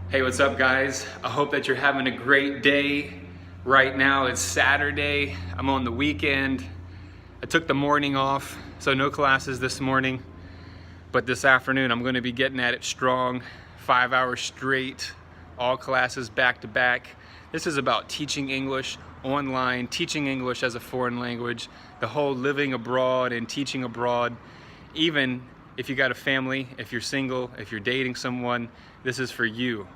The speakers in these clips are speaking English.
Hey, what's up guys? I hope that you're having a great day. Right now it's Saturday. I'm on the weekend. I took the morning off, so no classes this morning. But this afternoon I'm gonna be getting at it strong. 5 hours straight, all classes back to back. This is about teaching English online, teaching English as a foreign language, the whole living abroad and teaching abroad. Even if you got a family, if you're single, if you're dating someone, this is for you.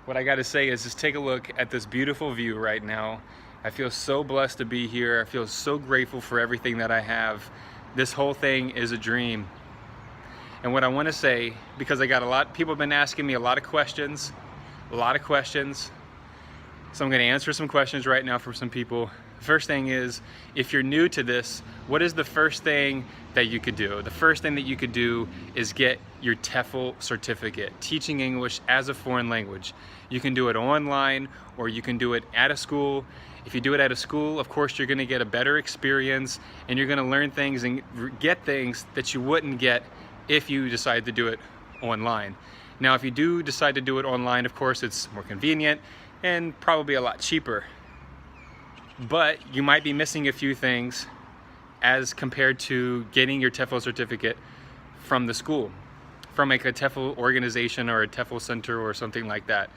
What I gotta say is just take a look at this beautiful view right now. I feel so blessed to be here. I feel so grateful for everything that I have. This whole thing is a dream. And what I wanna say, because I got people have been asking me a lot of questions. So I'm gonna answer some questions right now from some people. First thing is, if you're new to this, what is the first thing that you could do? The first thing that you could do is get your TEFL certificate, teaching English as a foreign language. You can do it online or you can do it at a school. If you do it at a school, of course, you're gonna get a better experience and you're gonna learn things and get things that you wouldn't get if you decide to do it online. Now, if you do decide to do it online, of course, it's more convenient and probably a lot cheaper. But you might be missing a few things as compared to getting your TEFL certificate from the school, from like a TEFL organization or a TEFL center or something like that.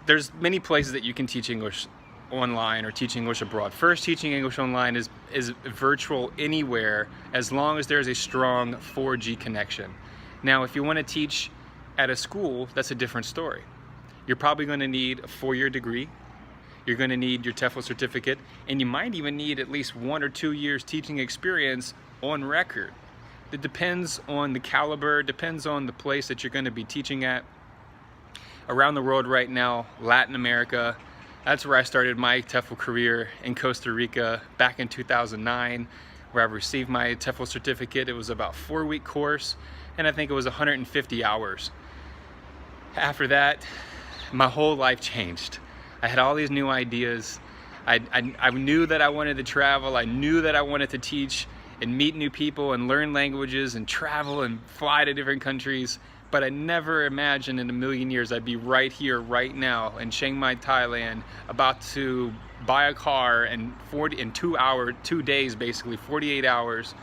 There's many places that you can teach English online or teach English abroad. First, teaching English online is virtual anywhere as long as there's a strong 4G connection. Now, if you want to teach at a school, that's a different story. You're probably going to need a 4-year degree. You're going to need your TEFL certificate, and you might even need at least 1 or 2 years teaching experience on record. It depends on the caliber, depends on the place that you're going to be teaching at. Around the world right now, Latin America, that's where I started my TEFL career, in Costa Rica back in 2009, where I received my TEFL certificate. It was about a 4-week course, and I think it was 150 hours. After that, my whole life changed. I had all these new ideas. I knew that I wanted to travel. I knew that I wanted to teach and meet new people and learn languages and travel and fly to different countries. But I never imagined in a million years I'd be right here, right now in Chiang Mai, Thailand, about to buy a car in 2 days, basically 48 hours.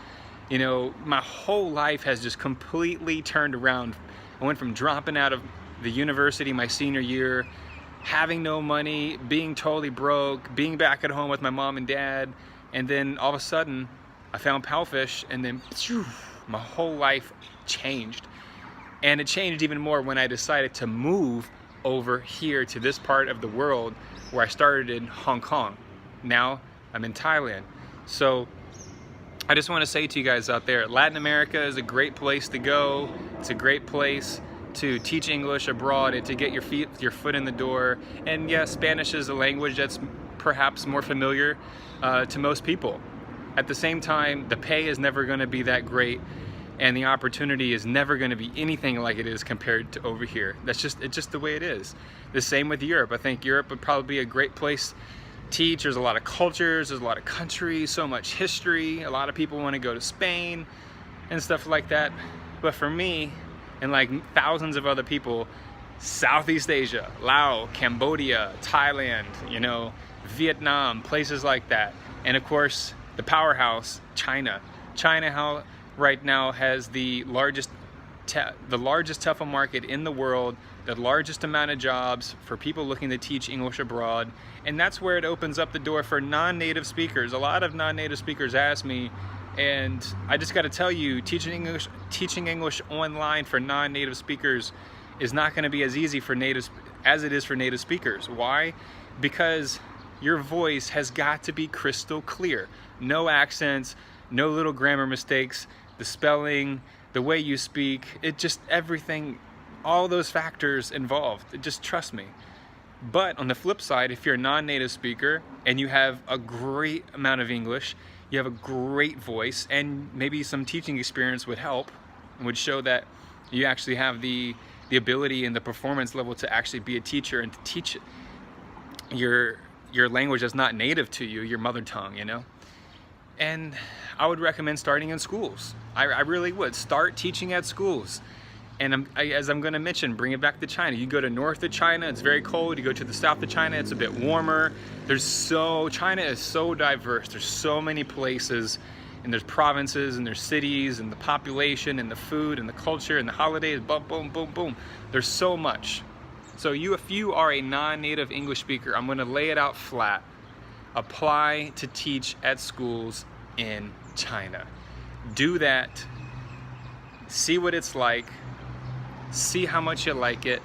You know, my whole life has just completely turned around. I went from dropping out of the university my senior year, having no money, being totally broke, being back at home with my mom and dad, and then all of a sudden I found Palfish, and then my whole life changed. And it changed even more when I decided to move over here to this part of the world, where I started in Hong Kong. Now I'm in Thailand. So I just want to say to you guys out there, Latin America is a great place to go. It's a great place to teach English abroad and to get your foot in the door. And yeah, Spanish is a language that's perhaps more familiar to most people. At the same time, the pay is never going to be that great, and the opportunity is never going to be anything like it is compared to over here. It's just the way it is. The same with Europe. I think Europe would probably be a great place to teach. There's a lot of cultures, there's a lot of countries, so much history. A lot of people want to go to Spain and stuff like that. But for me, and like thousands of other people, Southeast Asia, Laos, Cambodia, Thailand, you know, Vietnam, places like that. And of course, the powerhouse, China. China right now has the largest TEFL market in the world, the largest amount of jobs for people looking to teach English abroad. And that's where it opens up the door for non-native speakers. A lot of non-native speakers ask me, and I just got to tell you, teaching English online for non-native speakers is not going to be as easy for natives as it is for native speakers. Why? Because your voice has got to be crystal clear. No accents, no little grammar mistakes, the spelling, the way you speak, it just everything, all those factors involved. Just trust me. But on the flip side, if you're a non-native speaker and you have a great amount of English, you have a great voice, and maybe some teaching experience would help, would show that you actually have the ability and the performance level to actually be a teacher and to teach your language that's not native to you, your mother tongue, you know? And I would recommend starting in schools. I really would. Start teaching at schools. And as I'm going to mention, bring it back to China. You go to north of China, it's very cold. You go to the south of China, it's a bit warmer. China is so diverse. There's so many places, and there's provinces, and there's cities, and the population, and the food, and the culture, and the holidays, boom, boom, boom, boom. There's so much. So if you are a non-native English speaker, I'm going to lay it out flat. Apply to teach at schools in China. Do that. See what it's like. See how much you like it.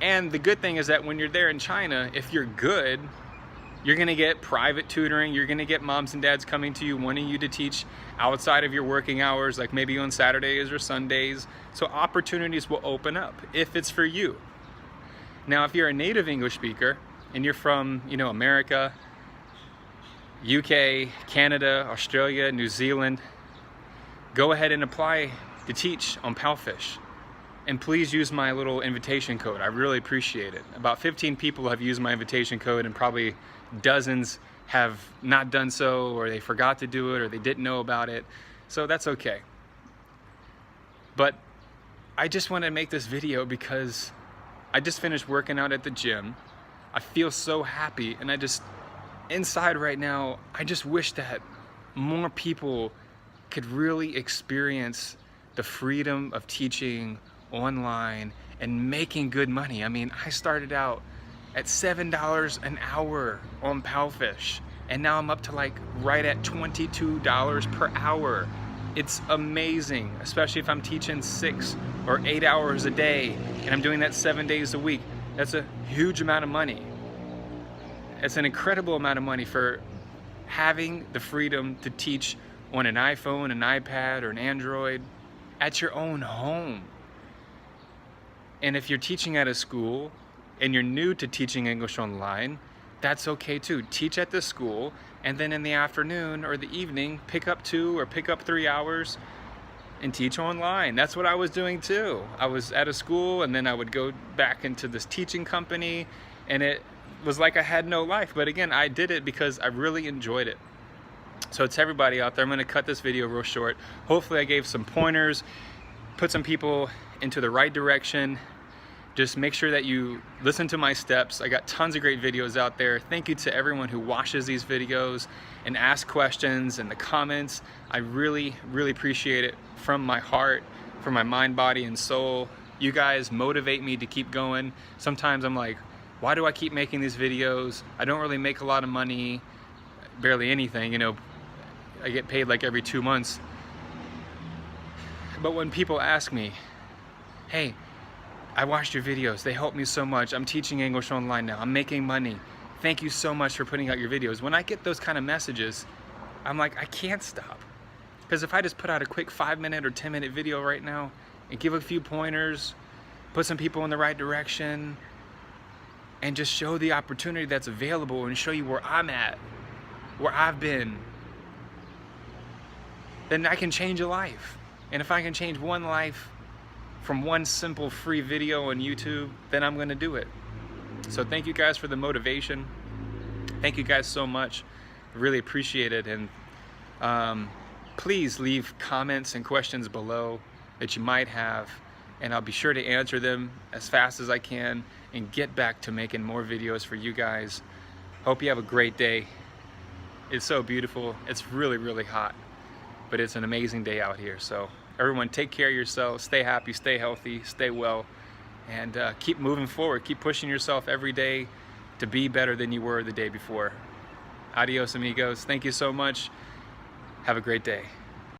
And the good thing is that when you're there in China, if you're good, you're gonna get private tutoring. You're gonna get moms and dads coming to you wanting you to teach outside of your working hours, like maybe on Saturdays or Sundays. So opportunities will open up if it's for you. Now, if you're a native English speaker and you're from, America, UK, Canada, Australia, New Zealand, go ahead and apply to teach on Palfish. And please use my little invitation code. I really appreciate it. About 15 people have used my invitation code, and probably dozens have not done so, or they forgot to do it, or they didn't know about it. So that's okay. But I just want to make this video because I just finished working out at the gym. I feel so happy, and inside right now, I just wish that more people could really experience the freedom of teaching online and making good money. I mean, I started out at $7 an hour on Palfish, and now I'm up to right at $22 per hour. It's amazing, especially if I'm teaching 6 or 8 hours a day and I'm doing that 7 days a week. That's a huge amount of money. It's an incredible amount of money for having the freedom to teach on an iPhone, an iPad, or an Android at your own home. And if you're teaching at a school and you're new to teaching English online, that's okay too. Teach at the school, and then in the afternoon or the evening, pick up 2 or pick up 3 hours and teach online. That's what I was doing too. I was at a school, and then I would go back into this teaching company, and it was like I had no life. But again, I did it because I really enjoyed it. So to everybody out there, I'm going to cut this video real short. Hopefully I gave some pointers, put some people into the right direction. Just make sure that you listen to my steps. I got tons of great videos out there. Thank you to everyone who watches these videos and asks questions and the comments. I really, really appreciate it from my heart, from my mind, body, and soul. You guys motivate me to keep going. Sometimes I'm like, why do I keep making these videos? I don't really make a lot of money, barely anything, I get paid every 2 months. But when people ask me, hey, I watched your videos, they helped me so much, I'm teaching English online now, I'm making money, thank you so much for putting out your videos. When I get those kind of messages, I'm like, I can't stop. Because if I just put out a quick 5-minute or 10-minute video right now and give a few pointers, put some people in the right direction, and just show the opportunity that's available and show you where I'm at, where I've been, then I can change a life. And if I can change one life from one simple free video on YouTube, then I'm gonna do it. So thank you guys for the motivation. Thank you guys so much. I really appreciate it. And please leave comments and questions below that you might have, and I'll be sure to answer them as fast as I can and get back to making more videos for you guys. Hope you have a great day. It's so beautiful. It's really, really hot, but it's an amazing day out here. So everyone, take care of yourselves, stay happy, stay healthy, stay well, and keep moving forward. Keep pushing yourself every day to be better than you were the day before. Adios, amigos. Thank you so much. Have a great day.